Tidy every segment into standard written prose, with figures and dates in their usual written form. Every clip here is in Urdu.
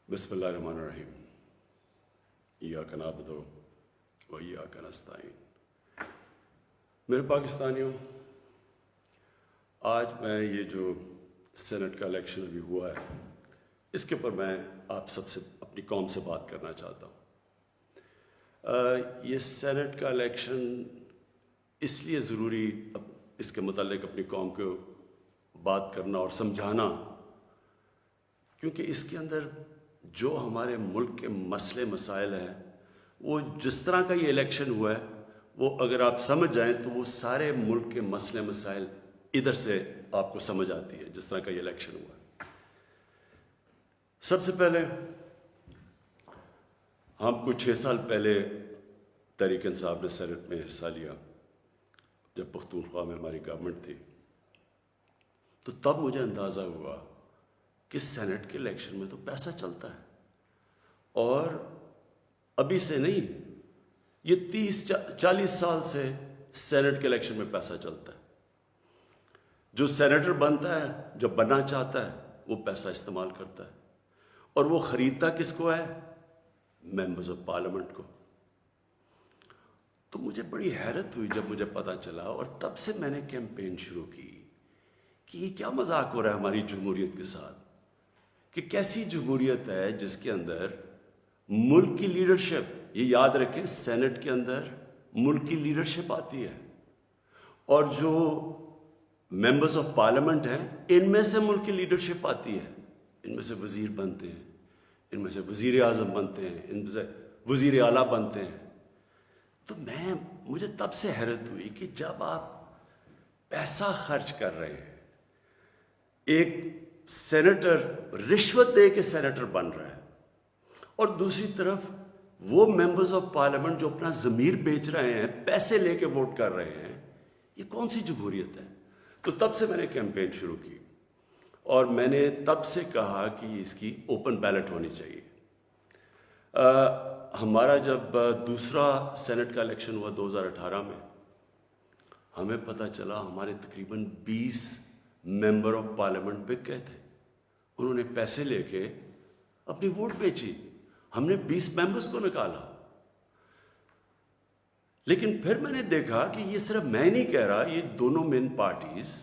بسم اللہ الرحمن الرحیم ایاک نعبد و ایاک نستعین۔ میرے پاکستانیوں، آج میں یہ جو سینٹ کا الیکشن ابھی ہوا ہے اس کے اوپر میں آپ سب سے اپنی قوم سے بات کرنا چاہتا ہوں۔ یہ سینٹ کا الیکشن اس لیے ضروری اس کے متعلق اپنی قوم کو بات کرنا اور سمجھانا کیونکہ اس کے اندر جو ہمارے ملک کے مسئلے مسائل ہیں وہ جس طرح کا یہ الیکشن ہوا ہے وہ اگر آپ سمجھ جائیں تو وہ سارے ملک کے مسئلے مسائل ادھر سے آپ کو سمجھ آتی ہے جس طرح کا یہ الیکشن ہوا ہے۔ سب سے پہلے ہم کو 6 سال پہلے تحریک انصاف نے سینٹ میں حصہ لیا جب پختونخوا میں ہماری گورنمنٹ تھی، تو تب مجھے اندازہ ہوا کہ سینٹ کے الیکشن میں تو پیسہ چلتا ہے، اور ابھی سے نہیں، یہ 30-40 سال سے سینٹ کے الیکشن میں پیسہ چلتا ہے۔ جو سینیٹر بنتا ہے، جو بننا چاہتا ہے، وہ پیسہ استعمال کرتا ہے، اور وہ خریدتا کس کو ہے؟ ممبرز آف پارلیمنٹ کو۔ تو مجھے بڑی حیرت ہوئی جب مجھے پتہ چلا، اور تب سے میں نے کیمپین شروع کی کہ یہ کیا مذاق ہو رہا ہے ہماری جمہوریت کے ساتھ، کہ کیسی جمہوریت ہے جس کے اندر ملک کی لیڈرشپ، یہ یاد رکھیں سینٹ کے اندر ملک کی لیڈرشپ آتی ہے، اور جو ممبرز آف پارلیمنٹ ہیں ان میں سے ملک کی لیڈرشپ آتی ہے، ان میں سے وزیر بنتے ہیں، ان میں سے وزیر اعظم بنتے ہیں، ان میں سے وزیر اعلیٰ بنتے ہیں۔ تو مجھے تب سے حیرت ہوئی کہ جب آپ پیسہ خرچ کر رہے ہیں، ایک سینیٹر رشوت دے کے سینیٹر بن رہا ہے، اور دوسری طرف وہ ممبرز آف پارلیمنٹ جو اپنا ضمیر بیچ رہے ہیں، پیسے لے کے ووٹ کر رہے ہیں، یہ کون سی جمہوریت ہے؟ تو تب سے میں نے کیمپین شروع کی، اور میں نے تب سے کہا کہ اس کی اوپن بیلٹ ہونی چاہیے۔ ہمارا جب دوسرا سینٹ کا الیکشن ہوا 2018 میں، ہمیں پتہ چلا ہمارے تقریباً 20 ممبر آف پارلیمنٹ بک گئے تھے، انہوں نے پیسے لے کے اپنی ووٹ بیچی، ہم نے 20 ممبرز کو نکالا۔ لیکن پھر میں نے دیکھا کہ یہ صرف میں نہیں کہہ رہا، یہ دونوں مین پارٹیز،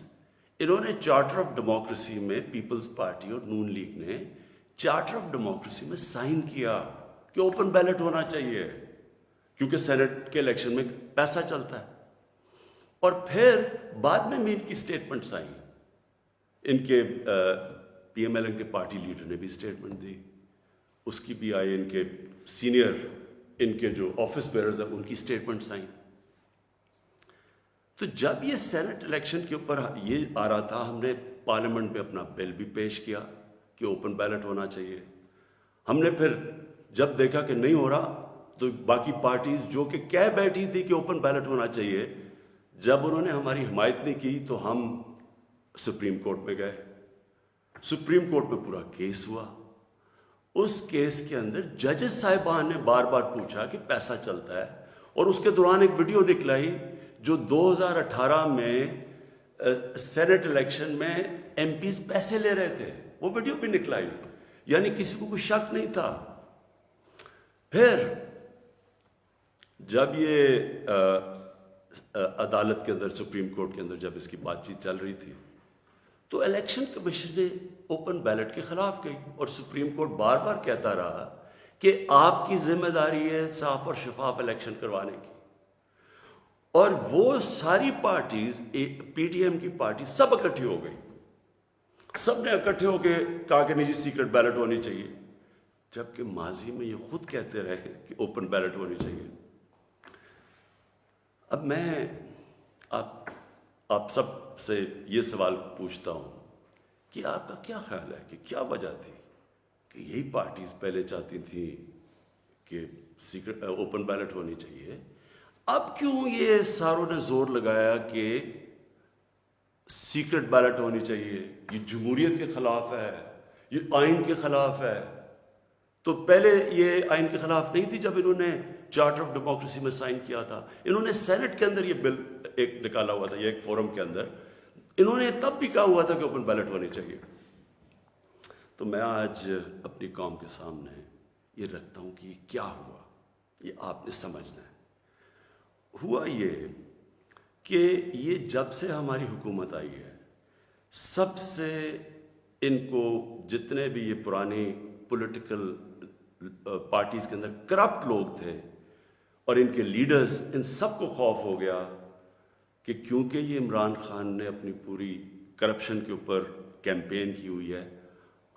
انہوں نے چارٹر آف ڈیموکریسی میں، پیپلز پارٹی اور نون لیگ نے چارٹر آف ڈیموکریسی میں سائن کیا کہ اوپن بیلٹ ہونا چاہیے کیونکہ سینٹ کے الیکشن میں پیسہ چلتا ہے۔ اور پھر بعد میں ان کی سٹیٹمنٹس آئیں، ان کے پی ایم ایل این کے پارٹی لیڈر نے بھی سٹیٹمنٹ دی، اس کی بھی آئی، ان کے سینئر، ان کے جو آفس بیئرز ہیں ان کی سٹیٹمنٹس آئیں۔ تو جب یہ سینٹ الیکشن کے اوپر یہ آ رہا تھا، ہم نے پارلیمنٹ میں اپنا بل بھی پیش کیا کہ اوپن بیلٹ ہونا چاہیے۔ ہم نے پھر جب دیکھا کہ نہیں ہو رہا تو باقی پارٹیز جو کہ کہہ بیٹھی تھی کہ اوپن بیلٹ ہونا چاہیے، جب انہوں نے ہماری حمایت نہیں کی تو ہم سپریم کورٹ میں گئے۔ سپریم کورٹ میں پورا کیس ہوا، اس کیس کے اندر ججز صاحبان نے بار بار پوچھا کہ پیسہ چلتا ہے، اور اس کے دوران ایک ویڈیو نکلائی جو 2018 میں سینٹ الیکشن میں ایم پیز پیسے لے رہے تھے، وہ ویڈیو بھی نکلائی، یعنی کسی کو کوئی شک نہیں تھا۔ پھر جب یہ عدالت کے اندر، سپریم کورٹ کے اندر جب اس کی بات چیت چل رہی تھی تو الیکشن کمیشن نے اوپن بیلٹ کے خلاف گئی، اور سپریم کورٹ بار بار کہتا رہا کہ آپ کی ذمہ داری ہے صاف اور شفاف الیکشن کروانے کی۔ اور وہ ساری پارٹیز، پی ڈی ایم کی پارٹی سب اکٹھی ہو گئی، سب نے اکٹھے ہو کے کہا کہ نہیں جی سیکرٹ بیلٹ ہونی چاہیے، جبکہ ماضی میں یہ خود کہتے رہے کہ اوپن بیلٹ ہونی چاہیے۔ اب میں آپ سب سے یہ سوال پوچھتا ہوں کہ آپ کا کیا خیال ہے کہ کیا وجہ تھی کہ یہی پارٹیز پہلے چاہتی تھیں کہ سیکرٹ اوپن بیلٹ ہونی چاہیے، اب کیوں یہ ساروں نے زور لگایا کہ سیکرٹ بیلٹ ہونی چاہیے؟ یہ جمہوریت کے خلاف ہے، یہ آئین کے خلاف ہے۔ تو پہلے یہ آئین کے خلاف نہیں تھی جب انہوں نے چارٹر آف ڈیموکریسی میں سائن کیا تھا، انہوں نے سینٹ کے اندر یہ بل ایک نکالا ہوا تھا، یہ ایک فورم کے اندر انہوں نے تب بھی کہا ہوا تھا کہ اوپن بیلٹ ہونی چاہیے۔ تو میں آج اپنی قوم کے سامنے یہ رکھتا ہوں کہ یہ کیا ہوا، یہ آپ نے سمجھنا ہے۔ ہوا یہ کہ یہ جب سے ہماری حکومت آئی ہے، سب سے ان کو جتنے بھی یہ پرانی پولیٹیکل پارٹیز کے اندر کرپٹ لوگ تھے اور ان کے لیڈرز، ان سب کو خوف ہو گیا کہ کیونکہ یہ عمران خان نے اپنی پوری کرپشن کے اوپر کیمپین کی ہوئی ہے،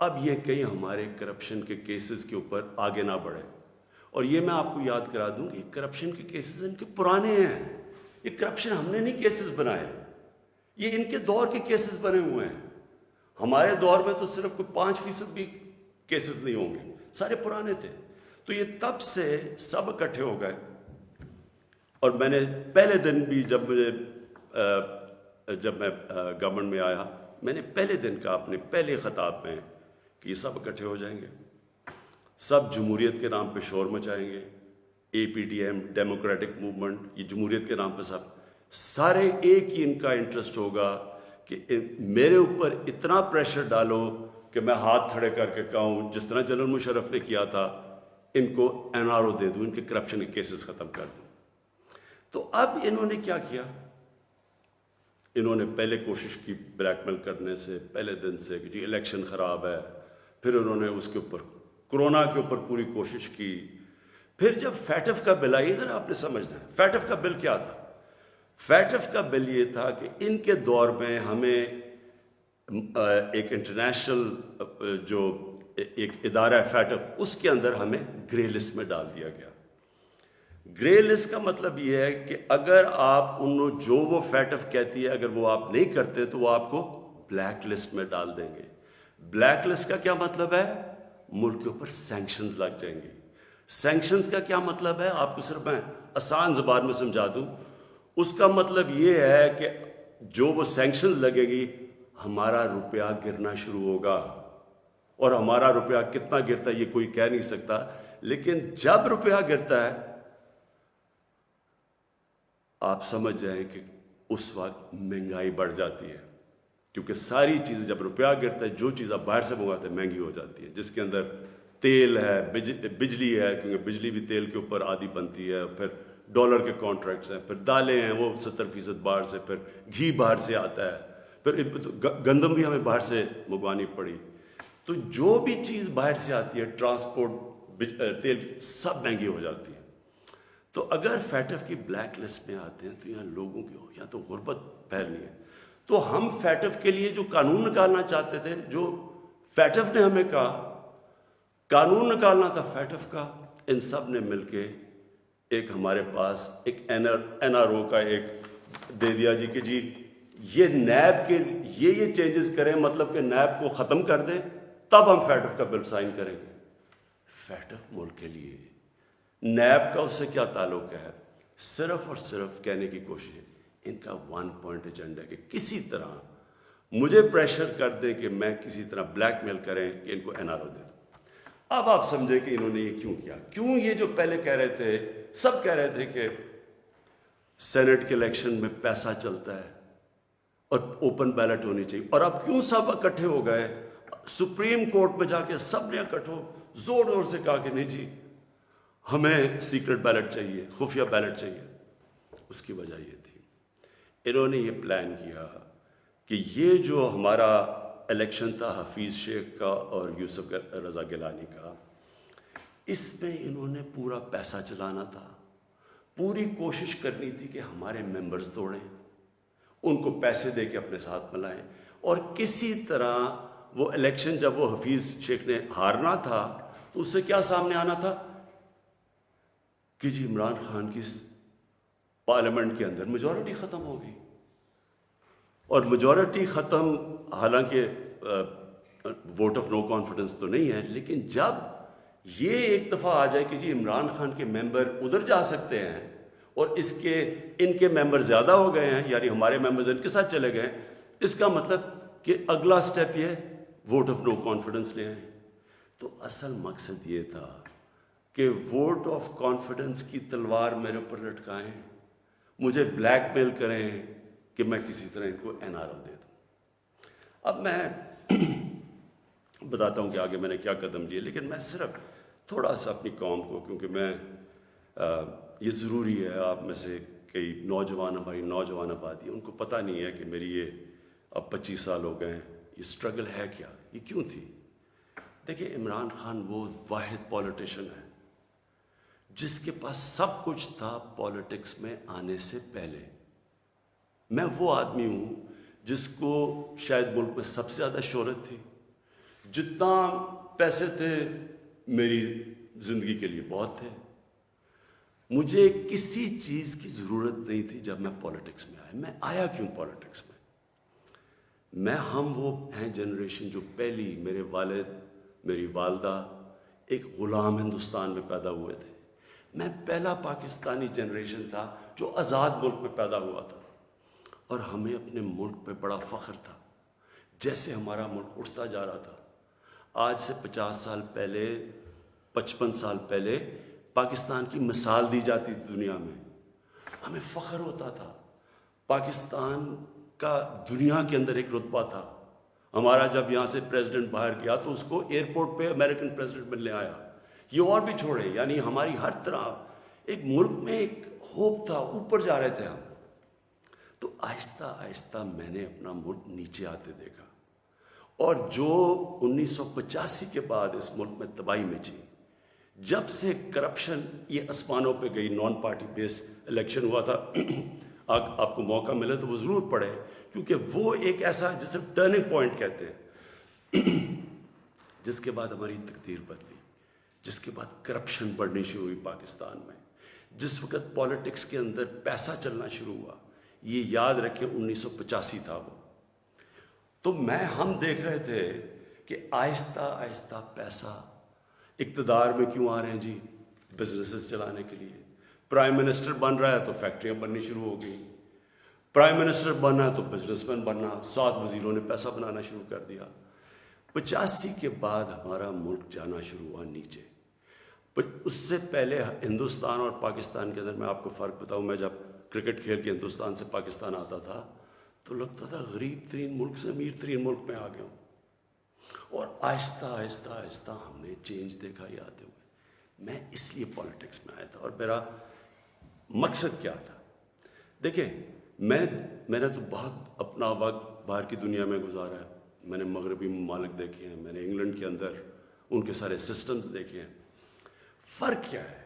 اب یہ کہیں ہمارے کرپشن کے کیسز کے اوپر آگے نہ بڑھے۔ اور یہ میں آپ کو یاد کرا دوں کہ کرپشن کے کیسز ان کے پرانے ہیں، یہ کرپشن ہم نے نہیں کیسز بنائے، یہ ان کے دور کے کیسز بنے ہوئے ہیں۔ ہمارے دور میں تو صرف کوئی 5% بھی کیسز نہیں ہوں گے، سارے پرانے تھے۔ تو یہ تب سے سب اکٹھے ہو گئے، اور میں نے پہلے دن بھی جب میں گورنمنٹ میں آیا، میں نے پہلے دن کہا اپنے پہلے خطاب میں کہ یہ سب اکٹھے ہو جائیں گے، سب جمہوریت کے نام پہ شور مچائیں گے، A P D M, democratic movement, یہ جمہوریت کے نام پہ سارے ایک ہی ان کا انٹرسٹ ہوگا کہ میرے اوپر اتنا پریشر ڈالو کہ میں ہاتھ کھڑے کر کے کہوں جس طرح جنرل مشرف نے کیا تھا، ان کو این آر او دے دوں، ان کے کرپشن کے کیسز ختم کر دوں۔ تو اب انہوں نے کیا کیا؟ انہوں نے پہلے کوشش کی بلیک میل کرنے سے پہلے دن سے کہ جی الیکشن خراب ہے، پھر انہوں نے اس کے اوپر کرونا کے اوپر پوری کوشش کی، پھر جب فیٹف کا بل آئی، ذرا آپ نے سمجھنا ہے فیٹف کا بل کیا تھا۔ فیٹف کا بل یہ تھا کہ ان کے دور میں ہمیں ایک انٹرنیشنل جو ایک ادارہ ہے فیٹف، اس کے اندر ہمیں گرے لسٹ میں ڈال دیا گیا۔ گرے لسٹ کا مطلب یہ ہے کہ اگر آپ جو وہ فیٹف کہتی ہے اگر وہ آپ نہیں کرتے تو وہ آپ کو بلیک لسٹ میں ڈال دیں گے۔ بلیک لسٹ کا کیا مطلب ہے؟ ملک کے اوپر سینکشنز لگ جائیں گے۔ سینکشنز کا کیا مطلب ہے؟ آپ کو صرف میں آسان زبان میں سمجھا دوں، اس کا مطلب یہ ہے کہ جو وہ سینکشنز لگے گی، ہمارا روپیہ گرنا شروع ہوگا، اور ہمارا روپیہ کتنا گرتا ہے یہ کوئی کہہ نہیں سکتا، لیکن جب روپیہ گرتا ہے آپ سمجھ جائیں کہ اس وقت مہنگائی بڑھ جاتی ہے، کیونکہ ساری چیزیں جب روپیہ گرتا ہے، جو چیز آپ باہر سے منگواتے ہیں مہنگی ہو جاتی ہے، جس کے اندر تیل ہے، بجلی ہے، کیونکہ بجلی بھی تیل کے اوپر آدھی بنتی ہے، پھر ڈالر کے کانٹریکٹس ہیں، پھر دالیں ہیں وہ 70% باہر سے، پھر گھی باہر سے آتا ہے، پھر گندم بھی ہمیں باہر سے منگوانی پڑی۔ تو جو بھی چیز باہر سے آتی ہے، ٹرانسپورٹ، تیل، سب مہنگی ہو جاتی ہے۔ تو اگر فیٹف کی بلیک لسٹ میں آتے ہیں تو یہاں لوگوں کی یا تو غربت پھیلنی ہے۔ تو ہم فیٹف کے لیے جو قانون نکالنا چاہتے تھے، جو فیٹف نے ہمیں کہا قانون نکالنا تھا فیٹف کا، ان سب نے مل کے ایک ہمارے پاس ایک این آر او کا ایک دے دیا جی کہ جی یہ نیب کے یہ چینجز کریں، مطلب کہ نیب کو ختم کر دیں، تب ہم فیٹف کا بل سائن کریں گے۔ فیٹف ملک کے لیے، نیب کا اس سے کیا تعلق ہے؟ صرف اور صرف کہنے کی کوشش ہے، ان کا 1 پوائنٹ ایجنڈا ہے کہ کسی طرح مجھے پریشر کر دیں کہ میں کسی طرح بلیک میل کریں کہ ان کو این آر او دے دوں۔ اب آپ سمجھیں کہ انہوں نے یہ کیوں کیا؟ کیوں یہ جو پہلے کہہ رہے تھے، سب کہہ رہے تھے کہ سینٹ کے الیکشن میں پیسہ چلتا ہے اور اوپن بیلٹ ہونی چاہیے، اور اب کیوں سب اکٹھے ہو گئے؟ سپریم کورٹ میں جا کے سب نے اکٹھے زور زور سے کہا کہ نہیں جی ہمیں سیکرٹ بیلٹ چاہیے، خفیہ بیلٹ چاہیے۔ اس کی وجہ یہ تھی، انہوں نے یہ پلان کیا کہ یہ جو ہمارا الیکشن تھا حفیظ شیخ کا اور یوسف رضا گیلانی کا، اس میں انہوں نے پورا پیسہ چلانا تھا، پوری کوشش کرنی تھی کہ ہمارے ممبرز توڑیں، ان کو پیسے دے کے اپنے ساتھ ملائیں، اور کسی طرح وہ الیکشن جب وہ حفیظ شیخ نے ہارنا تھا تو اس سے کیا سامنے آنا تھا کہ جی عمران خان کی پارلیمنٹ کے اندر میجورٹی ختم ہو گئی، اور میجورٹی ختم حالانکہ ووٹ آف نو کانفیڈنس تو نہیں ہے، لیکن جب یہ ایک دفعہ آ جائے کہ جی عمران خان کے ممبر ادھر جا سکتے ہیں اور ان کے ممبر زیادہ ہو گئے ہیں، یعنی ہمارے ممبرز ان کے ساتھ چلے گئے، اس کا مطلب کہ اگلا سٹیپ یہ ووٹ آف نو کانفیڈنس لے آئیں۔ تو اصل مقصد یہ تھا کہ ووٹ آف کانفیڈنس کی تلوار میرے اوپر لٹکائیں، مجھے بلیک میل کریں کہ میں کسی طرح ان کو این آر او دے دوں۔ اب میں بتاتا ہوں کہ آگے میں نے کیا قدم لیے، لیکن میں صرف تھوڑا سا اپنی قوم کو، کیونکہ میں یہ ضروری ہے، آپ میں سے کئی نوجوان، ہماری نوجوان آبادی، ان کو پتہ نہیں ہے کہ میری یہ اب 25 سال ہو گئے ہیں، یہ اسٹرگل ہے کیا، یہ کیوں تھی۔ دیکھیں، عمران خان وہ واحد پولیٹیشین ہے جس کے پاس سب کچھ تھا پولیٹکس میں آنے سے پہلے۔ میں وہ آدمی ہوں جس کو شاید ملک میں سب سے زیادہ شہرت تھی، جتنا پیسے تھے میری زندگی کے لیے بہت تھے، مجھے کسی چیز کی ضرورت نہیں تھی جب میں پولیٹکس میں آیا۔ میں آیا کیوں پولیٹکس میں؟ ہم وہ ہیں جنریشن جو پہلی، میرے والد، میری والدہ ایک غلام ہندوستان میں پیدا ہوئے تھے۔ میں پہلا پاکستانی جنریشن تھا جو آزاد ملک میں پیدا ہوا تھا، اور ہمیں اپنے ملک پہ بڑا فخر تھا۔ جیسے ہمارا ملک اٹھتا جا رہا تھا، آج سے 50 سال پہلے، 55 سال پہلے پاکستان کی مثال دی جاتی تھی دنیا میں، ہمیں فخر ہوتا تھا۔ پاکستان کا دنیا کے اندر ایک رتبہ تھا۔ ہمارا جب یہاں سے پریزیڈنٹ باہر گیا تو اس کو ایئرپورٹ پہ امریکن پریزیڈنٹ ملنے آیا۔ یہ اور بھی چھوڑے، یعنی ہماری ہر طرح ایک ملک میں ایک ہوپ تھا، اوپر جا رہے تھے ہم۔ تو آہستہ آہستہ میں نے اپنا ملک نیچے آتے دیکھا، اور جو 1985 کے بعد اس ملک میں تباہی مچی، جب سے کرپشن یہ آسمانوں پہ گئی، نان پارٹی بیس الیکشن ہوا تھا، آپ کو موقع ملے تو وہ ضرور پڑھے، کیونکہ وہ ایک ایسا جسے ٹرننگ پوائنٹ کہتے ہیں، جس کے بعد ہماری تقدیر بدلی، جس کے بعد کرپشن بڑھنی شروع ہوئی پاکستان میں، جس وقت پولیٹکس کے اندر پیسہ چلنا شروع ہوا۔ یہ یاد رکھیں 1985 تھا وہ۔ تو ہم دیکھ رہے تھے کہ آہستہ آہستہ پیسہ اقتدار میں کیوں آ رہے ہیں جی؟ بزنسز چلانے کے لیے۔ پرائم منسٹر بن رہا ہے تو فیکٹریاں بننی شروع ہو گئی، پرائم منسٹر بننا ہے تو بزنس مین بننا، 7 وزیروں نے پیسہ بنانا شروع کر دیا۔ 85 کے بعد ہمارا ملک جانا شروع ہوا نیچے۔ اس سے پہلے ہندوستان اور پاکستان کے اندر میں آپ کو فرق بتاؤں، میں جب کرکٹ کھیل کے ہندوستان سے پاکستان آتا تھا تو لگتا تھا غریب ترین ملک سے امیر ترین ملک میں آ گیا ہوں، اور آہستہ آہستہ آہستہ ہم نے چینج دیکھا یہ آتے ہوئے۔ میں اس لیے پولیٹکس میں آیا تھا، اور میرا مقصد کیا تھا؟ دیکھیں، میں نے تو بہت اپنا وقت باہر کی دنیا میں گزارا ہے۔ میں نے مغربی ممالک دیکھے ہیں، میں نے انگلینڈ کے اندر ان کے سارے سسٹمز دیکھے ہیں۔ فرق کیا ہے؟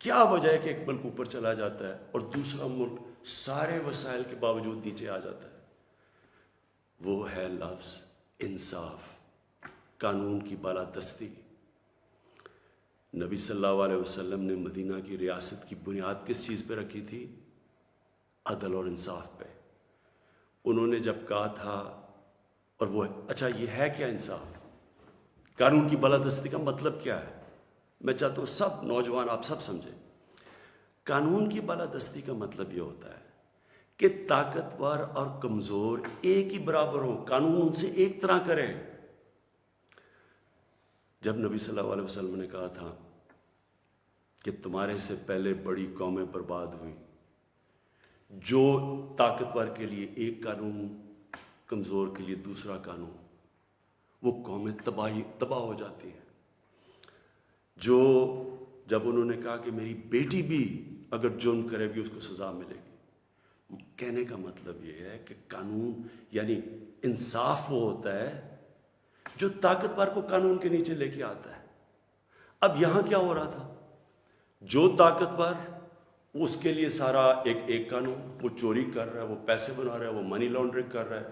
کیا وجہ ہے کہ ایک ملک اوپر چلا جاتا ہے اور دوسرا ملک سارے وسائل کے باوجود نیچے آ جاتا ہے؟ وہ ہے لفظ انصاف، قانون کی بالادستی۔ نبی صلی اللہ علیہ وسلم نے مدینہ کی ریاست کی بنیاد کس چیز پہ رکھی تھی؟ عدل اور انصاف پہ۔ انہوں نے جب کہا تھا، اور وہ اچھا یہ ہے کیا انصاف؟ قانون کی بالادستی کا مطلب کیا ہے؟ میں چاہتا ہوں سب نوجوان آپ سب سمجھیں۔ قانون کی بالادستی کا مطلب یہ ہوتا ہے کہ طاقتور اور کمزور ایک ہی برابر ہوں، قانون ان سے ایک طرح کرے۔ جب نبی صلی اللہ علیہ وسلم نے کہا تھا کہ تمہارے سے پہلے بڑی قومیں برباد ہوئی، جو طاقتور کے لیے ایک قانون، کمزور کے لیے دوسرا قانون، وہ قومیں تباہ ہو جاتی ہیں۔ جو جب انہوں نے کہا کہ میری بیٹی بھی اگر جرم کرے گی اس کو سزا ملے گی، کہنے کا مطلب یہ ہے کہ قانون یعنی انصاف وہ ہوتا ہے جو طاقتور کو قانون کے نیچے لے کے آتا ہے۔ اب یہاں کیا ہو رہا تھا؟ جو طاقتور، اس کے لیے سارا ایک قانون، وہ چوری کر رہا ہے، وہ پیسے بنا رہا ہے، وہ منی لانڈرنگ کر رہا ہے،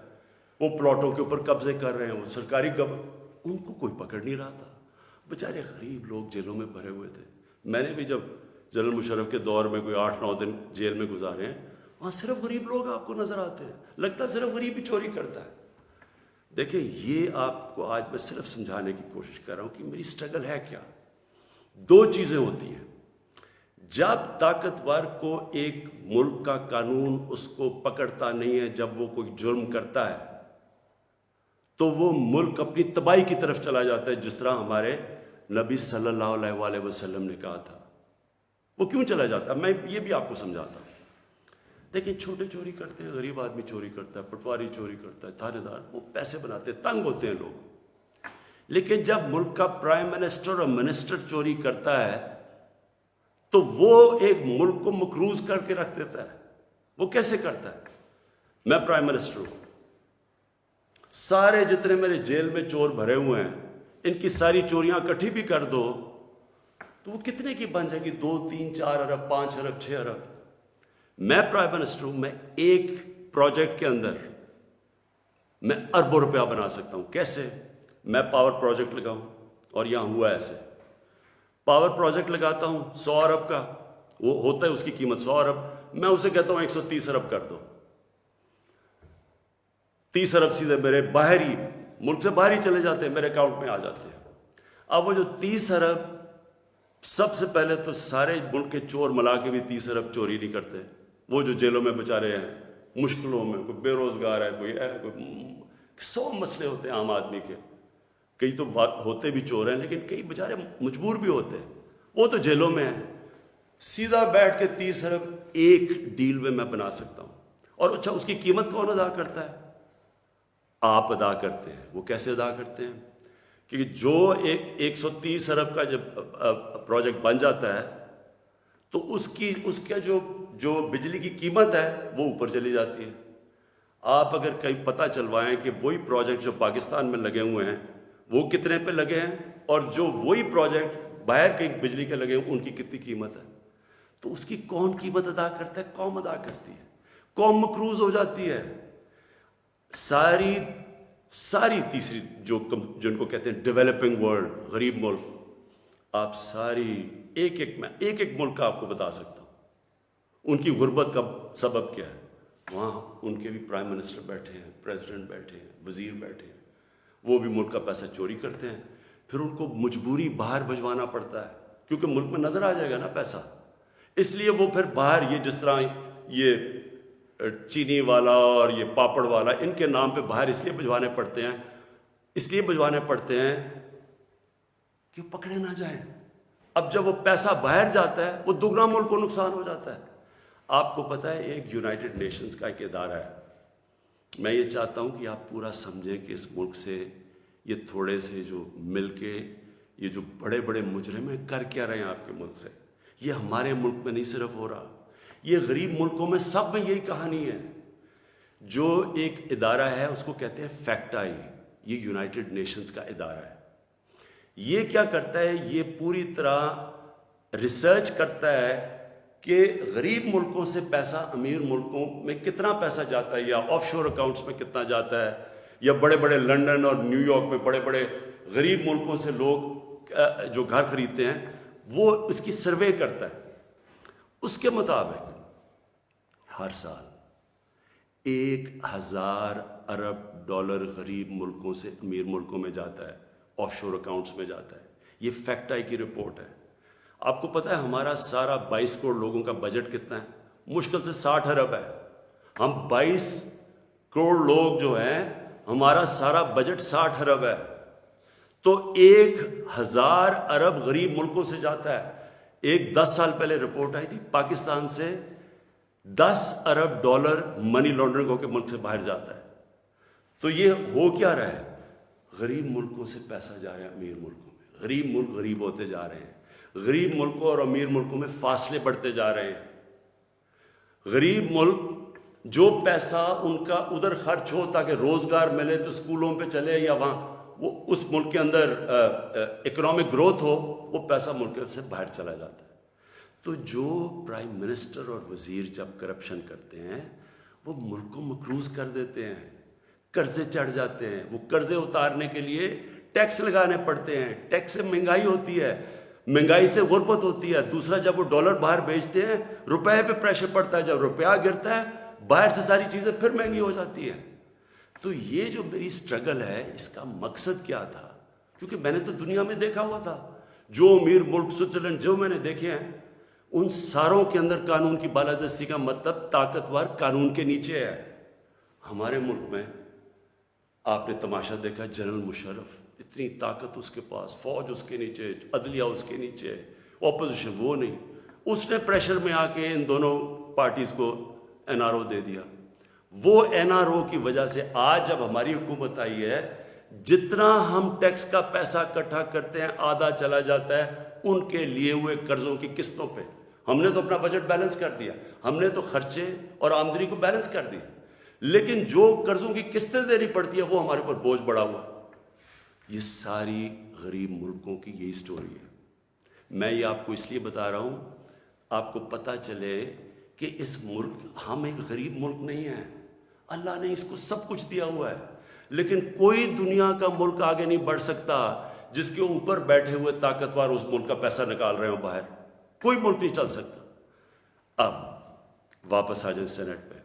وہ پلاٹوں کے اوپر قبضے کر رہے ہیں، وہ سرکاری ان کو کوئی پکڑ نہیں رہا تھا۔ بیچارے غریب لوگ جیلوں میں بھرے ہوئے تھے۔ میں نے بھی جب جنرل مشرف کے دور میں کوئی 8-9 دن جیل میں گزارے ہیں، وہاں صرف غریب لوگ آپ کو نظر آتے ہیں، لگتا ہے صرف غریب ہی چوری کرتا ہے۔ دیکھیں، یہ آپ کو آج میں صرف سمجھانے کی کوشش کر رہا ہوں کہ میری سٹرگل ہے کیا۔ 2 چیزیں ہوتی ہیں۔ جب طاقتور کو ایک ملک کا قانون اس کو پکڑتا نہیں ہے، جب وہ کوئی جرم کرتا ہے تو وہ ملک اپنی تباہی کی طرف چلا جاتا ہے، جس طرح ہمارے نبی صلی اللہ علیہ وسلم نے کہا تھا۔ وہ کیوں چلا جاتا ہے؟ میں یہ بھی آپ کو سمجھاتا ہوں۔ دیکھیں، چھوٹے چوری کرتے ہیں، غریب آدمی چوری کرتا ہے، پٹواری چوری کرتا ہے، تھانے دار، وہ پیسے بناتے ہیں، تنگ ہوتے ہیں لوگ۔ لیکن جب ملک کا پرائم منسٹر اور منسٹر چوری کرتا ہے تو وہ ایک ملک کو مقروض کر کے رکھ دیتا ہے. وہ کیسے کرتا ہے؟ میں پرائم منسٹر ہوں، سارے جتنے میرے جیل میں چور بھرے ہوئے ہیں ان کی ساری چوریاں اکٹھی بھی کر دو تو وہ کتنے کی بن جائے گی؟ 2 3 4 ارب 5 ارب 6 ارب. میں پرائم منسٹر ہوں، میں ایک پروجیکٹ کے اندر میں اربوں روپیہ بنا سکتا ہوں. کیسے؟ میں پاور پروجیکٹ لگاؤں، اور یہاں ہوا ایسے، پاور پروجیکٹ لگاتا ہوں 100 ارب کا، وہ ہوتا ہے اس کی قیمت 100 ارب، میں اسے کہتا ہوں 130 ارب کر دو. 30 ارب سیدھے میرے باہر ہی ملک سے باہر ہی چلے جاتے ہیں، میرے اکاؤنٹ میں آ جاتے ہیں. اب وہ جو 30 ارب، سب سے پہلے تو سارے ملک کے چور ملا کے بھی 30 ارب چوری نہیں کرتے. وہ جو جیلوں میں بیچارے ہیں، مشکلوں میں، کوئی بے روزگار ہے، کوئی 100 مسئلے ہوتے ہیں عام آدمی کے. کئی تو ہوتے بھی چور ہیں لیکن کئی بیچارے مجبور بھی ہوتے ہیں، وہ تو جیلوں میں ہیں. سیدھا بیٹھ کے 30 ارب ایک ڈیل میں میں بنا سکتا ہوں. اور اچھا، اس کی قیمت کون ادا کرتا ہے؟ آپ ادا کرتے ہیں. وہ کیسے ادا کرتے ہیں؟ کہ جو 130 ارب کا جب پروجیکٹ بن جاتا ہے تو اس کا جو بجلی کی قیمت ہے وہ اوپر چلی جاتی ہے. آپ اگر کہیں پتہ چلوائیں کہ وہی پروجیکٹ جو پاکستان میں لگے ہوئے ہیں وہ کتنے پہ لگے ہیں، اور جو وہی پروجیکٹ باہر کہیں بجلی کے لگے ہیں ان کی کتنی قیمت ہے، تو اس کی کون قیمت ادا کرتا ہے؟ قوم ادا کرتی ہے. قوم مقروض ہو جاتی ہے. ساری تیسری جن کو کہتے ہیں ڈیولپنگ ورلڈ، غریب ملک، آپ ساری میں ایک ملک کا آپ کو بتا سکتا ہوں ان کی غربت کا سبب کیا ہے. وہاں ان کے بھی پرائم منسٹر بیٹھے ہیں، پریزیڈنٹ بیٹھے ہیں، وزیر بیٹھے ہیں، وہ بھی ملک کا پیسہ چوری کرتے ہیں. پھر ان کو مجبوری باہر بھجوانا پڑتا ہے کیونکہ ملک میں نظر آ جائے گا نا پیسہ، اس لیے وہ پھر باہر، یہ جس طرح یہ چینی والا اور یہ پاپڑ والا، ان کے نام پہ باہر اس لیے بھجوانے پڑتے ہیں کہ پکڑے نہ جائیں. اب جب وہ پیسہ باہر جاتا ہے وہ دگنا ملک کو نقصان ہو جاتا ہے. آپ کو پتہ ہے ایک یونائٹڈ نیشنز کا ایک ادارہ ہے، میں یہ چاہتا ہوں کہ آپ پورا سمجھیں کہ اس ملک سے یہ تھوڑے سے جو مل کے یہ جو بڑے بڑے مجرم ہیں کر کیا رہے ہیں آپ کے ملک سے. یہ ہمارے ملک میں نہیں صرف ہو رہا، یہ غریب ملکوں میں سب میں یہی کہانی ہے. جو ایک ادارہ ہے اس کو کہتے ہیں فیکٹ آئی، یہ یونائٹڈ نیشنز کا ادارہ ہے. یہ کیا کرتا ہے؟ یہ پوری طرح ریسرچ کرتا ہے کہ غریب ملکوں سے پیسہ امیر ملکوں میں کتنا پیسہ جاتا ہے، یا آف شور اکاؤنٹس میں کتنا جاتا ہے، یا بڑے بڑے لنڈن اور نیو یارک میں بڑے بڑے غریب ملکوں سے لوگ جو گھر خریدتے ہیں وہ اس کی سروے کرتا ہے. اس کے مطابق ہر سال 1000 ارب ڈالر غریب ملکوں سے امیر ملکوں میں جاتا ہے، آف شور اکاؤنٹس میں جاتا ہے. یہ فیکٹ آئی کی رپورٹ ہے. آپ کو پتہ ہے ہمارا سارا 22 کروڑ لوگوں کا بجٹ کتنا ہے؟ مشکل سے 60 ارب ہے. ہم 22 کروڑ لوگ جو ہیں، ہمارا سارا بجٹ 60 ارب ہے. تو 1000 ارب غریب ملکوں سے جاتا ہے. ایک 10 سال پہلے رپورٹ آئی تھی، پاکستان سے 10 ارب ڈالر منی لانڈرنگ ہو کے ملک سے باہر جاتا ہے. تو یہ ہو کیا رہا ہے؟ غریب ملکوں سے پیسہ جا رہا ہے امیر ملکوں میں، غریب ملک غریب ہوتے جا رہے ہیں، غریب ملکوں اور امیر ملکوں میں فاصلے بڑھتے جا رہے ہیں. غریب ملک جو پیسہ ان کا ادھر خرچ ہو تاکہ روزگار ملے تو اسکولوں پہ چلے، یا وہاں وہ اس ملک کے اندر اکنامک گروتھ ہو، وہ پیسہ ملک سے باہر چلا جاتا ہے. تو جو پرائم منسٹر اور وزیر جب کرپشن کرتے ہیں وہ ملک کو مقروض کر دیتے ہیں، قرضے چڑھ جاتے ہیں. وہ قرضے اتارنے کے لیے ٹیکس لگانے پڑتے ہیں. ٹیکس سے مہنگائی ہوتی ہے، مہنگائی سے غربت ہوتی ہے. دوسرا، جب وہ ڈالر باہر بھیجتے ہیں روپے پہ پریشر پڑتا ہے، جب روپیہ گرتا ہے باہر سے ساری چیزیں پھر مہنگی ہو جاتی ہیں. تو یہ جو میری سٹرگل ہے اس کا مقصد کیا تھا؟ کیونکہ میں نے تو دنیا میں دیکھا ہوا تھا، جو امیر ملک سوئٹزرلینڈ جو میں نے دیکھے ہیں ان ساروں کے اندر قانون کی بالادستی کا مطلب طاقتور قانون کے نیچے ہے. ہمارے ملک میں آپ نے تماشا دیکھا، جنرل مشرف اتنی طاقت اس کے پاس، فوج اس کے نیچے، عدلیہ اس کے نیچے، اپوزیشن وہ نہیں. اس نے پریشر میں آ کے ان دونوں پارٹیز کو این آر او دے دیا. وہ این آر او کی وجہ سے آج جب ہماری حکومت آئی ہے جتنا ہم ٹیکس کا پیسہ اکٹھا کرتے ہیں آدھا چلا جاتا ہے ان کے لیے ہوئے قرضوں کی قسطوں پہ. ہم نے تو اپنا بجٹ بیلنس کر دیا, ہم نے تو خرچے اور آمدنی کو بیلنس کر دیا, لیکن جو قرضوں کی قسطیں دینی پڑتی ہے وہ ہمارے اوپر بوجھ بڑا ہوا. یہ ساری غریب ملکوں کی یہی سٹوری ہے. میں یہ آپ کو اس لیے بتا رہا ہوں آپ کو پتہ چلے کہ اس ملک, ہم ایک غریب ملک نہیں ہیں, اللہ نے اس کو سب کچھ دیا ہوا ہے, لیکن کوئی دنیا کا ملک آگے نہیں بڑھ سکتا جس کے اوپر بیٹھے ہوئے طاقتور اس ملک کا پیسہ نکال رہے ہوں باہر. کوئی ملک نہیں چل سکتا. اب واپس آ جائیں سینٹ پہ.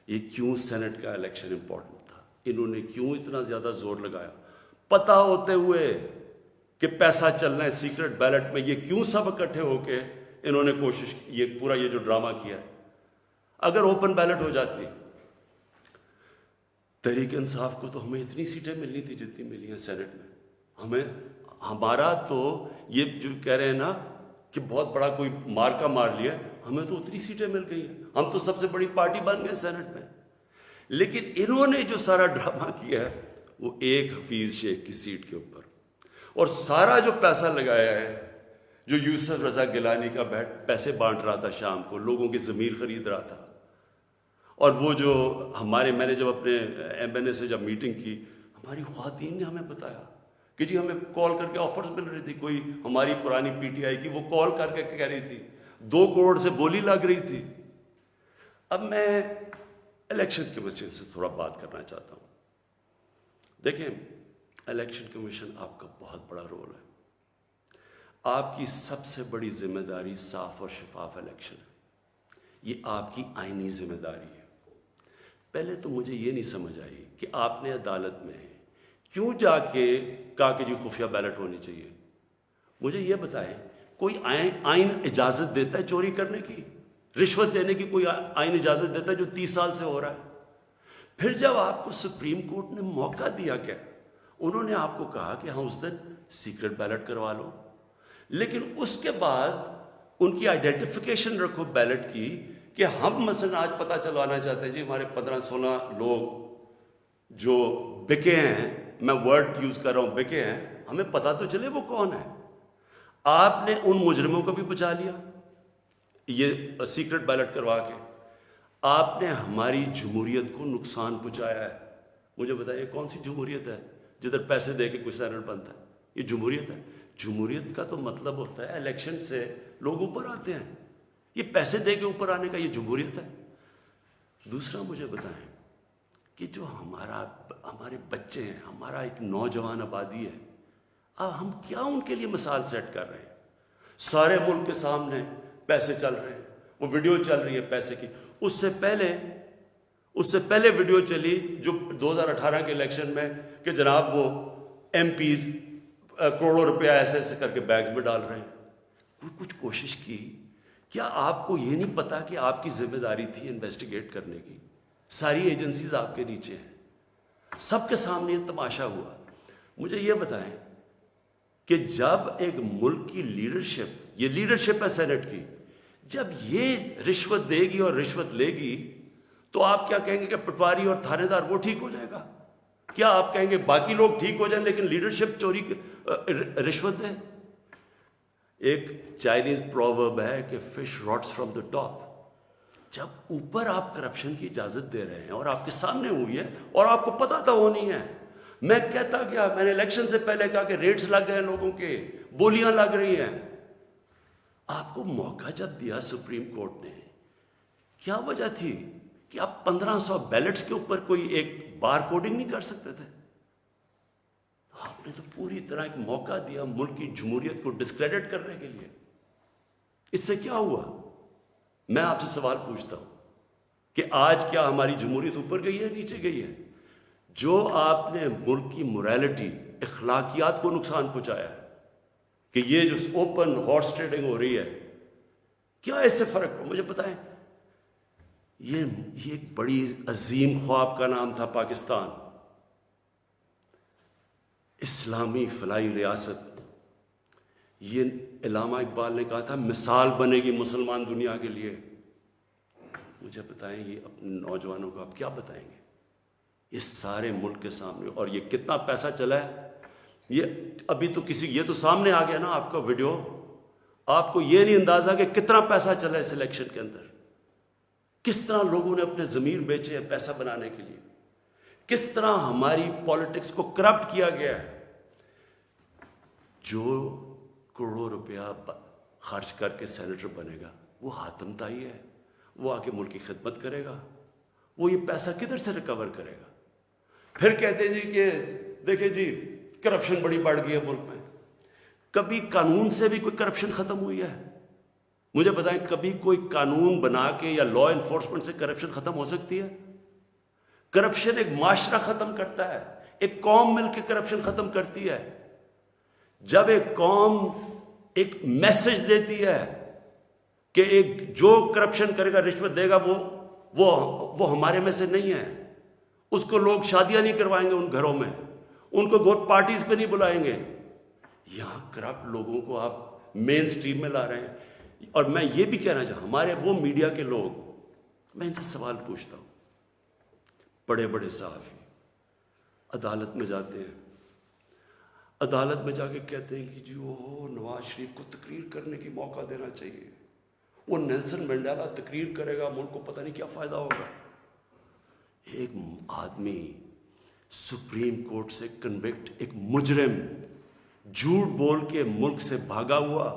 یہ کیوں سینٹ کا الیکشن امپورٹنٹ تھا, انہوں نے کیوں اتنا زیادہ زور لگایا پتہ ہوتے ہوئے کہ پیسہ چلنا ہے سیکرٹ بیلٹ میں, یہ کیوں سب اکٹھے ہو کے انہوں نے کوشش, یہ پورا یہ جو ڈرامہ کیا ہے. اگر اوپن بیلٹ ہو جاتی تحریک انصاف کو تو ہمیں اتنی سیٹیں ملنی تھی جتنی ملی ہیں سینٹ میں. ہمیں, ہمارا تو یہ جو کہہ رہے ہیں نا کہ بہت بڑا کوئی مارکا مار لیا, ہمیں تو اتنی سیٹیں مل گئی ہیں, ہم تو سب سے بڑی پارٹی بن گئے سینٹ میں. لیکن انہوں نے جو سارا ڈرامہ کیا ہے وہ ایک حفیظ شیخ کی سیٹ کے اوپر, اور سارا جو پیسہ لگایا ہے, جو یوسف رضا گیلانی کا پیسے بانٹ رہا تھا شام کو, لوگوں کی ضمیر خرید رہا تھا, اور وہ جو ہمارے, میں نے جب اپنے ایم این اے سے جب میٹنگ کی, ہماری خواتین نے ہمیں بتایا کہ جی ہمیں کال کر کے آفرز مل رہی تھی. کوئی ہماری پرانی پی ٹی آئی کی وہ کال کر کے کہہ رہی تھی 2 کروڑ سے بولی لگ رہی تھی. اب میں الیکشن کمیشن سے تھوڑا بات کرنا چاہتا ہوں. دیکھیں, الیکشن کمیشن آپ کا بہت بڑا رول ہے. آپ کی سب سے بڑی ذمہ داری صاف اور شفاف الیکشن ہے. یہ آپ کی آئینی ذمہ داری ہے. پہلے تو مجھے یہ نہیں سمجھ آئی کہ آپ نے عدالت میں کیوں جا کے کہا کہ جی خفیہ بیلٹ ہونی چاہیے. مجھے یہ بتائیں, کوئی آئین اجازت دیتا ہے چوری کرنے کی, رشوت دینے کی کوئی آئین اجازت دیتا ہے جو 30 سال سے ہو رہا ہے؟ پھر جب آپ کو سپریم کورٹ نے موقع دیا, کیا انہوں نے آپ کو کہا کہ ہاں اس دن سیکرٹ بیلٹ کروا لو, لیکن اس کے بعد ان کی آئیڈینٹیفیکیشن رکھو بیلٹ کی کہ ہم مثلا آج پتہ چلوانا چاہتے ہیں جی ہمارے 15-16 لوگ جو بکے ہیں, میں ورڈ یوز کر رہا ہوں بکے ہیں, ہمیں پتہ تو چلے وہ کون ہے. آپ نے ان مجرموں کو بھی بچا لیا یہ سیکرٹ بیلٹ کروا کے. آپ نے ہماری جمہوریت کو نقصان پہنچایا ہے. مجھے بتائیے کون سی جمہوریت ہے جدھر پیسے دے کے کوئی سینٹ بنتا ہے؟ یہ جمہوریت ہے؟ جمہوریت کا تو مطلب ہوتا ہے الیکشن سے لوگ اوپر آتے ہیں. یہ پیسے دے کے اوپر آنے کا یہ جمہوریت ہے؟ دوسرا مجھے بتائیں کہ جو ہمارے بچے ہیں, ہمارا ایک نوجوان آبادی ہے, اب ہم کیا ان کے لیے مثال سیٹ کر رہے ہیں؟ سارے ملک کے سامنے پیسے چل رہے ہیں, وہ ویڈیو چل رہی ہے پیسے کی. اس سے پہلے ویڈیو چلی جو 2018 کے الیکشن میں کہ جناب وہ ایم پیز کروڑوں روپیہ ایسے ایسے کر کے بیگز میں ڈال رہے ہیں. کوئی کچھ کوشش کی؟ کیا آپ کو یہ نہیں پتا کہ آپ کی ذمہ داری تھی انویسٹیگیٹ کرنے کی؟ ساری ایجنسیز آپ کے نیچے ہیں, سب کے سامنے یہ تماشا ہوا. مجھے یہ بتائیں کہ جب ایک ملک کی لیڈرشپ, یہ لیڈرشپ ہے سینٹ کی, جب یہ رشوت دے گی اور رشوت لے گی تو آپ کیا کہیں گے کہ پٹواری اور تھانے دار وہ ٹھیک ہو جائے گا؟ کیا آپ کہیں گے باقی لوگ ٹھیک ہو جائیں لیکن لیڈرشپ چوری رشوت دے؟ ایک چائنیز پروورب ہے کہ fish rots from the top. جب اوپر آپ کرپشن کی اجازت دے رہے ہیں اور آپ کے سامنے ہوئی ہے اور آپ کو پتا تھا ہونی ہے. میں کہتا کیا, میں نے الیکشن سے پہلے کہا کہ ریٹس لگ گئے لوگوں کے, بولیاں لگ رہی ہیں. آپ کو موقع جب دیا سپریم کورٹ نے, کیا وجہ تھی کہ آپ 1500 بیلٹس کے اوپر کوئی ایک بار کوڈنگ نہیں کر سکتے تھے؟ آپ نے تو پوری طرح ایک موقع دیا ملک کی جمہوریت کو ڈسکریڈٹ کرنے کے لیے. اس سے کیا ہوا؟ میں آپ سے سوال پوچھتا ہوں کہ آج کیا ہماری جمہوریت اوپر گئی ہے نیچے گئی ہے؟ جو آپ نے ملک کی موریلٹی, اخلاقیات کو نقصان پہنچایا ہے کہ یہ جو اوپن ہارس ٹریڈنگ ہو رہی ہے, کیا اس سے فرق ہو؟ مجھے بتائیں. یہ ایک بڑی عظیم خواب کا نام تھا پاکستان, اسلامی فلاحی ریاست. یہ علامہ اقبال نے کہا تھا مثال بنے گی مسلمان دنیا کے لیے. مجھے بتائیں یہ اپنے نوجوانوں کو آپ کیا بتائیں گے؟ اس سارے ملک کے سامنے. اور یہ کتنا پیسہ چلا ہے یہ ابھی تو یہ تو سامنے آ گیا نا آپ کا ویڈیو. آپ کو یہ نہیں اندازہ کہ کتنا پیسہ چلا ہے اس الیکشن کے اندر. کس طرح لوگوں نے اپنے ضمیر بیچے ہیں پیسہ بنانے کے لیے. کس طرح ہماری پالیٹکس کو کرپٹ کیا گیا ہے. جو کروڑوں روپیہ خرچ کر کے سینیٹر بنے گا وہ حاتم طائی ہے. وہ آ کے ملک کی خدمت کرے گا. وہ یہ پیسہ کدھر سے ریکور کرے گا؟ پھر کہتے ہیں جی کہ دیکھیں جی کرپشن بڑی بڑھ گئی ہے ملک میں. کبھی قانون سے بھی کوئی کرپشن ختم ہوئی ہے؟ مجھے بتائیں کبھی کوئی قانون بنا کے یا لا انفورسمنٹ سے کرپشن ختم ہو سکتی ہے؟ کرپشن ایک معاشرہ ختم کرتا ہے. ایک قوم مل کے کرپشن ختم کرتی ہے. جب ایک قوم ایک میسج دیتی ہے کہ ایک جو کرپشن کرے گا رشوت دے گا وہ ہمارے میں سے نہیں ہے. اس کو لوگ شادیاں نہیں کروائیں گے ان گھروں میں. ان کو ووٹ پارٹیز پہ نہیں بلائیں گے. یہاں کرپٹ لوگوں کو آپ مین سٹریم میں لا رہے ہیں. اور میں یہ بھی کہنا چاہتا ہوں ہمارے وہ میڈیا کے لوگ, میں ان سے سوال پوچھتا ہوں. بڑے بڑے صحافی عدالت میں جاتے ہیں, عدالت میں جا کے کہتے ہیں کہ جی وہ نواز شریف کو تقریر کرنے کی موقع دینا چاہیے. وہ نیلسن منڈیلا تقریر کرے گا, ملک کو پتہ نہیں کیا فائدہ ہوگا. ایک آدمی سپریم کورٹ سے کنوکٹ, ایک مجرم جھوٹ بول کے ملک سے بھاگا ہوا,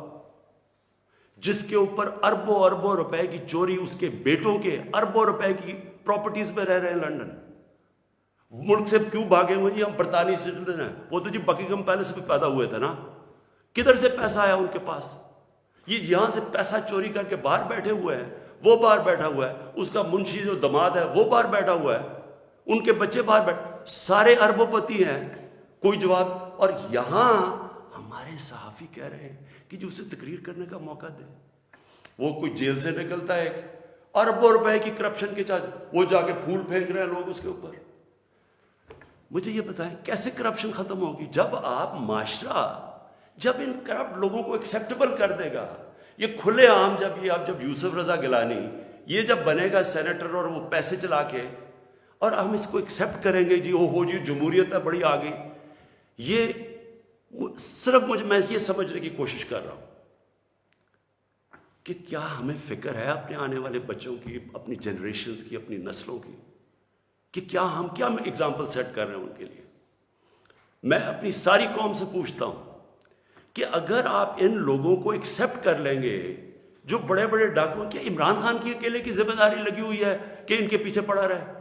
جس کے اوپر اربوں اربوں روپے کی چوری, اس کے بیٹوں کے اربوں روپے کی پراپرٹیز میں رہ رہے ہیں لنڈن. ملک سے کیوں بھاگے ہوئے جی؟ ہم برطانوی سٹیزن ہیں. وہ تو جی بکنگم پیلس میں پیدا ہوئے تھے نا. کدھر سے پیسہ آیا ان کے پاس؟ یہ یہاں سے پیسہ چوری کر کے باہر بیٹھے ہوئے ہیں. وہ باہر بیٹھا ہوا ہے, اس کا منشی جو دماد ہے وہ باہر بیٹھا ہوا ہے, ان کے بچے باہر بیٹھے, سارے اربوں پتی ہیں. کوئی جواب. اور یہاں ہمارے صحافی کہہ رہے ہیں کہ جو اسے تقریر کرنے کا موقع دے. وہ کوئی جیل سے نکلتا ہے اربوں روپے کی کرپشن کے چارج, وہ جا کے پھول پھینک رہے ہیں لوگ اس کے اوپر. مجھے یہ بتائیں کیسے کرپشن ختم ہوگی؟ جب آپ معاشرہ جب ان کرپٹ لوگوں کو ایکسیپٹیبل کر دے گا. یہ کھلے عام جب یوسف رضا گیلانی یہ جب بنے گا سینیٹر اور وہ پیسے چلا کے, اور ہم اس کو ایکسیپٹ کریں گے جی ہو جی جمہوریت ہے بڑی آ گئی. یہ صرف میں یہ سمجھنے کی کوشش کر رہا ہوں کہ کیا ہمیں فکر ہے اپنے آنے والے بچوں کی, اپنی جنریشنز کی, اپنی نسلوں کی, کہ کیا ہم ایگزامپل سیٹ کر رہے ہیں ان کے لیے. میں اپنی ساری قوم سے پوچھتا ہوں کہ اگر آپ ان لوگوں کو ایکسیپٹ کر لیں گے جو بڑے بڑے ڈاکو, کیا عمران خان کی اکیلے کی ذمہ داری لگی ہوئی ہے کہ ان کے پیچھے پڑا رہے؟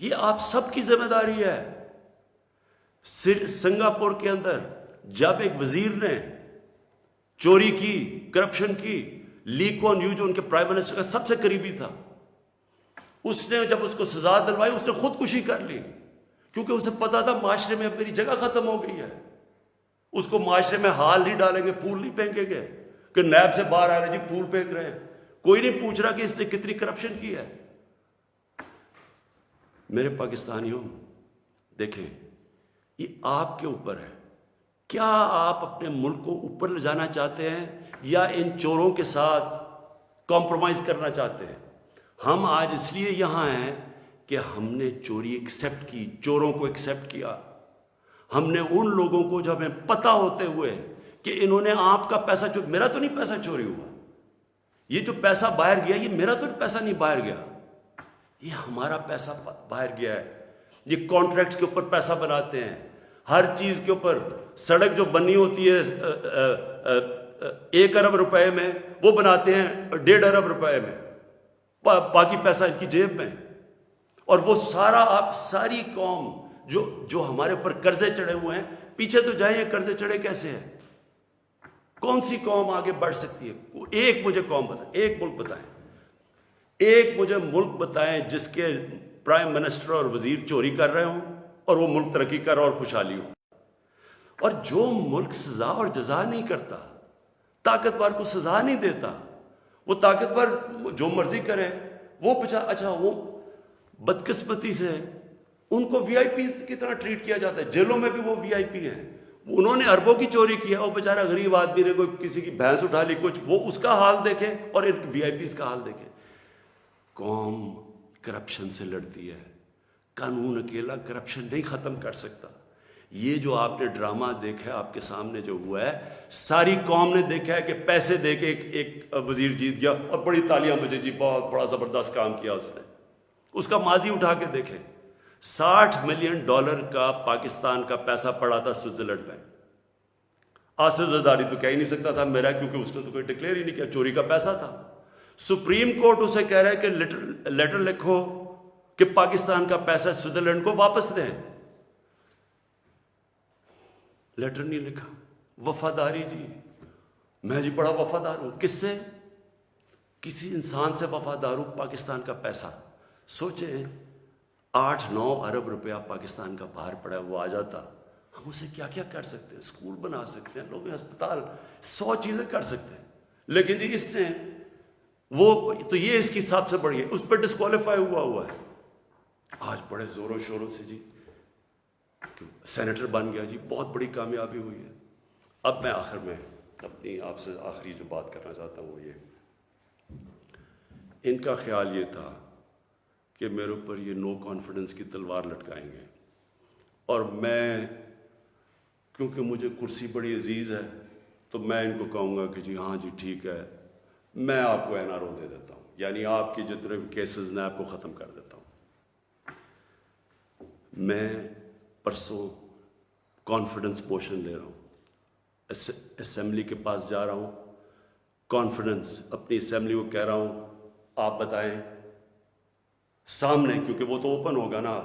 یہ آپ سب کی ذمہ داری ہے. سنگاپور کے اندر جب ایک وزیر نے چوری کی, کرپشن کی, لی کوان یو جو ان کے پرائم منسٹر کا سب سے قریبی تھا, اس نے جب اس کو سزا دلوائی اس نے خودکشی کر لی, کیونکہ اسے پتا تھا معاشرے میں اب میری جگہ ختم ہو گئی ہے. اس کو معاشرے میں ہال نہیں ڈالیں گے, پھول نہیں پھینکیں گے کہ نیب سے باہر آ رہے جی پھول پھینک رہے ہیں. کوئی نہیں پوچھ رہا کہ اس نے کتنی کرپشن کی ہے. میرے پاکستانیوں دیکھیں, یہ آپ کے اوپر ہے. کیا آپ اپنے ملک کو اوپر لے جانا چاہتے ہیں یا ان چوروں کے ساتھ کمپرومائز کرنا چاہتے ہیں؟ ہم آج اس لیے یہاں ہیں کہ ہم نے چوری ایکسیپٹ کی, چوروں کو ایکسیپٹ کیا. ہم نے ان لوگوں کو جو ہمیں پتہ ہوتے ہوئے کہ انہوں نے آپ کا پیسہ میرا تو نہیں پیسہ چوری ہوا, یہ جو پیسہ باہر گیا یہ میرا تو پیسہ نہیں باہر گیا, یہ ہمارا پیسہ باہر گیا ہے. یہ کانٹریکٹس کے اوپر پیسہ بناتے ہیں, ہر چیز کے اوپر. سڑک جو بنی ہوتی ہے 1 ارب روپے میں وہ بناتے ہیں 1.5 ارب روپے میں, باقی پیسہ ان کی جیب میں. اور وہ سارا آپ ساری قوم جو ہمارے اوپر قرضے چڑھے ہوئے ہیں, پیچھے تو جائیں یہ قرضے چڑھے کیسے ہیں؟ کون سی قوم آگے بڑھ سکتی ہے؟ ایک مجھے قوم بتائیں, ایک ملک بتائیں, ایک مجھے ملک بتائیں جس کے پرائم منسٹر اور وزیر چوری کر رہے ہوں اور وہ ملک ترقی کر رہا اور خوشحالی ہو. اور جو ملک سزا اور جزا نہیں کرتا, طاقتور کو سزا نہیں دیتا, وہ طاقتور جو مرضی کرے, وہ اچھا وہ بدقسمتی سے ان کو وی آئی پیز کی طرح ٹریٹ کیا جاتا ہے. جیلوں میں بھی وہ وی آئی پی ہیں. انہوں نے اربوں کی چوری کیا, وہ بیچارہ غریب آدمی نے کوئی کسی کی بھینس اٹھا لی کچھ, وہ اس کا حال دیکھے اور ان وی آئی پیز کا حال دیکھے. قوم کرپشن سے لڑتی ہے, قانون اکیلا کرپشن نہیں ختم کر سکتا. یہ جو آپ نے ڈرامہ دیکھا ہے آپ کے سامنے جو ہوا ہے, ساری قوم نے دیکھا ہے کہ پیسے دے کے ایک وزیر جیت گیا اور بڑی تالیاں بجے, جی بہت بڑا زبردست کام کیا اس نے. اس کا ماضی اٹھا کے دیکھیں, $60 ملین کا پاکستان کا پیسہ پڑا تھا سوئٹزرلینڈ میں. آصف زرداری تو کہہ ہی نہیں سکتا تھا میرا, کیونکہ اس نے تو کوئی ڈکلیئر ہی نہیں کیا, چوری کا پیسہ تھا. سپریم کورٹ اسے کہہ رہا ہے کہ لیٹر لکھو کہ پاکستان کا پیسہ سوئٹزرلینڈ کو واپس دیں. لیٹر نہیں لکھا. وفاداری جی, میں جی بڑا وفادار ہوں. کس سے؟ کسی انسان سے وفادار ہوں. پاکستان کا پیسہ سوچیں, 8-9 ارب روپیہ پاکستان کا باہر پڑا ہے, وہ آ جاتا, ہم اسے کیا کیا کر سکتے ہیں. اسکول بنا سکتے ہیں, لوگ ہسپتال, 100 چیزیں کر سکتے ہیں. لیکن جی اس نے وہ تو یہ اس کی سب سے بڑی ہے, اس پہ ڈسکوالیفائی ہوا ہے. آج بڑے زوروں شوروں سے جی سینیٹر بن گیا, جی بہت بڑی کامیابی ہوئی ہے. اب میں آخر میں اپنی آپ سے آخری جو بات کرنا چاہتا ہوں وہ یہ, ان کا خیال یہ تھا کہ میرے اوپر یہ نو کانفیڈنس کی تلوار لٹکائیں گے, اور میں کیونکہ مجھے کرسی بڑی عزیز ہے تو میں ان کو کہوں گا کہ جی ہاں جی ٹھیک ہے, میں آپ کو NRO دے دیتا ہوں, یعنی آپ کی جتنے بھی کیسز نے آپ کو ختم کر دیتا ہوں. میں پرسوں کانفیڈنس پوشن لے رہا ہوں, اسمبلی کے پاس جا رہا ہوں, کانفیڈنس اپنی اسمبلی کو کہہ رہا ہوں آپ بتائیں سامنے, کیونکہ وہ تو اوپن ہوگا نا.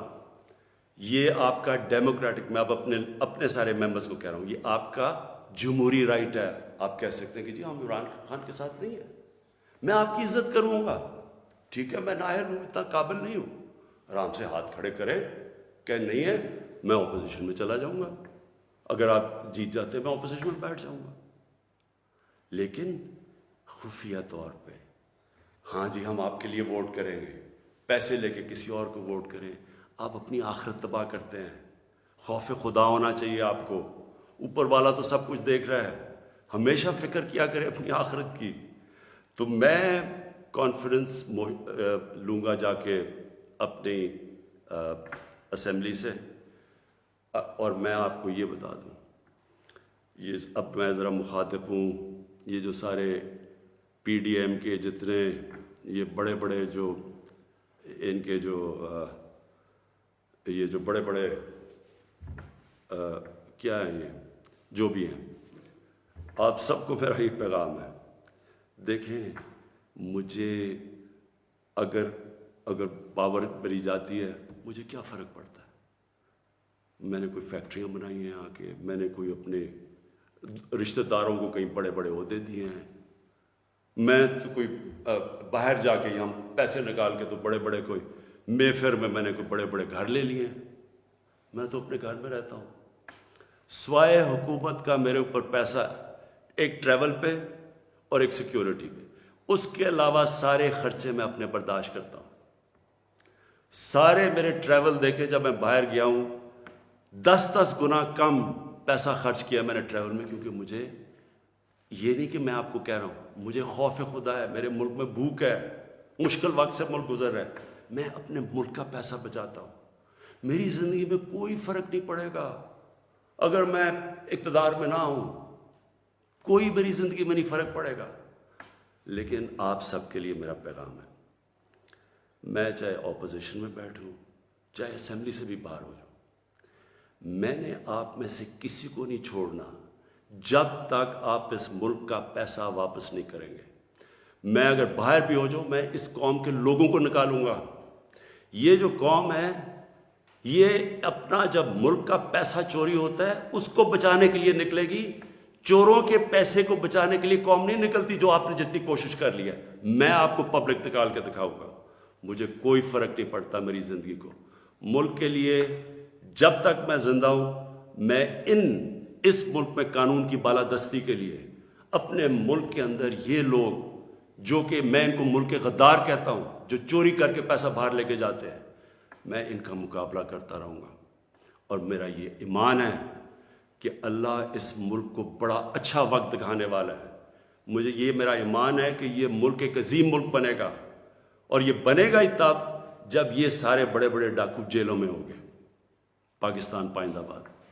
یہ آپ کا ڈیموکریٹک, میں اب اپنے سارے ممبرز کو کہہ رہا ہوں, یہ آپ کا جمہوری رائٹ ہے. آپ کہہ سکتے ہیں کہ جی ہم عمران خان کے ساتھ نہیں ہیں, میں آپ کی عزت کروں گا, ٹھیک ہے, میں نااہل ہوں, اتنا قابل نہیں ہوں. آرام سے ہاتھ کھڑے کریں کہ نہیں ہے, میں اپوزیشن میں چلا جاؤں گا, اگر آپ جیت جاتے میں اپوزیشن میں بیٹھ جاؤں گا. لیکن خفیہ طور پہ ہاں جی ہم آپ کے لیے ووٹ کریں گے, پیسے لے کے کسی اور کو ووٹ کریں, آپ اپنی آخرت تباہ کرتے ہیں. خوف خدا ہونا چاہیے آپ کو, اوپر والا تو سب کچھ دیکھ رہا ہے, ہمیشہ فکر کیا کرے اپنی آخرت کی. تو میں کانفیڈنس لوں گا جا کے اپنی اسمبلی سے, اور میں آپ کو یہ بتا دوں, یہ اب میں ذرا مخاطب ہوں, یہ جو سارے PDM کے جتنے یہ بڑے بڑے جو ان کے جو یہ جو بڑے بڑے کیا ہیں, یہ جو بھی ہیں, آپ سب کو میرا یہ پیغام ہے, دیکھیں مجھے اگر پاور ملی جاتی ہے مجھے کیا فرق پڑتا ہے. میں نے کوئی فیکٹریاں بنائی ہیں آ کے, میں نے کوئی اپنے رشتہ داروں کو کہیں بڑے بڑے عہدے دیے ہیں, میں تو کوئی باہر جا کے یہاں پیسے نکال کے تو بڑے بڑے کوئی مے فیئر میں نے کوئی بڑے بڑے گھر لے لیے ہیں. میں تو اپنے گھر میں رہتا ہوں, سوائے حکومت کا میرے اوپر پیسہ ایک ٹریول پہ اور ایک سیکیورٹی پہ, اس کے علاوہ سارے خرچے میں اپنے برداشت کرتا ہوں. سارے میرے ٹریول دیکھے, جب میں باہر گیا ہوں 10 گنا کم پیسہ خرچ کیا میں نے ٹریول میں, کیونکہ مجھے یہ نہیں کہ میں آپ کو کہہ رہا ہوں, مجھے خوف خدا ہے, میرے ملک میں بھوک ہے, مشکل وقت سے ملک گزر رہا ہے, میں اپنے ملک کا پیسہ بچاتا ہوں. میری زندگی میں کوئی فرق نہیں پڑے گا اگر میں اقتدار میں نہ ہوں, کوئی میری زندگی میں نہیں فرق پڑے گا. لیکن آپ سب کے لیے میرا پیغام ہے, میں چاہے اپوزیشن میں بیٹھوں چاہے اسمبلی سے بھی باہر ہو جاؤں, میں نے آپ میں سے کسی کو نہیں چھوڑنا جب تک آپ اس ملک کا پیسہ واپس نہیں کریں گے. میں اگر باہر بھی ہو جاؤں, میں اس قوم کے لوگوں کو نکالوں گا. یہ جو قوم ہے یہ اپنا جب ملک کا پیسہ چوری ہوتا ہے اس کو بچانے کے لیے نکلے گی, چوروں کے پیسے کو بچانے کے لیے قوم نہیں نکلتی جو آپ نے جتنی کوشش کر لی ہے. میں آپ کو پبلک نکال کے دکھاؤں گا, مجھے کوئی فرق نہیں پڑتا میری زندگی کو. ملک کے لیے جب تک میں زندہ ہوں, میں اس ملک میں قانون کی بالادستی کے لیے اپنے ملک کے اندر یہ لوگ جو کہ میں ان کو ملک کے غدار کہتا ہوں, جو چوری کر کے پیسہ باہر لے کے جاتے ہیں, میں ان کا مقابلہ کرتا رہوں گا. اور میرا یہ ایمان ہے کہ اللہ اس ملک کو بڑا اچھا وقت دکھانے والا ہے. مجھے یہ میرا ایمان ہے کہ یہ ملک ایک عظیم ملک بنے گا, اور یہ بنے گا ہی تب جب یہ سارے بڑے بڑے ڈاکو جیلوں میں ہو گئے، پاکستان پائندہ باد،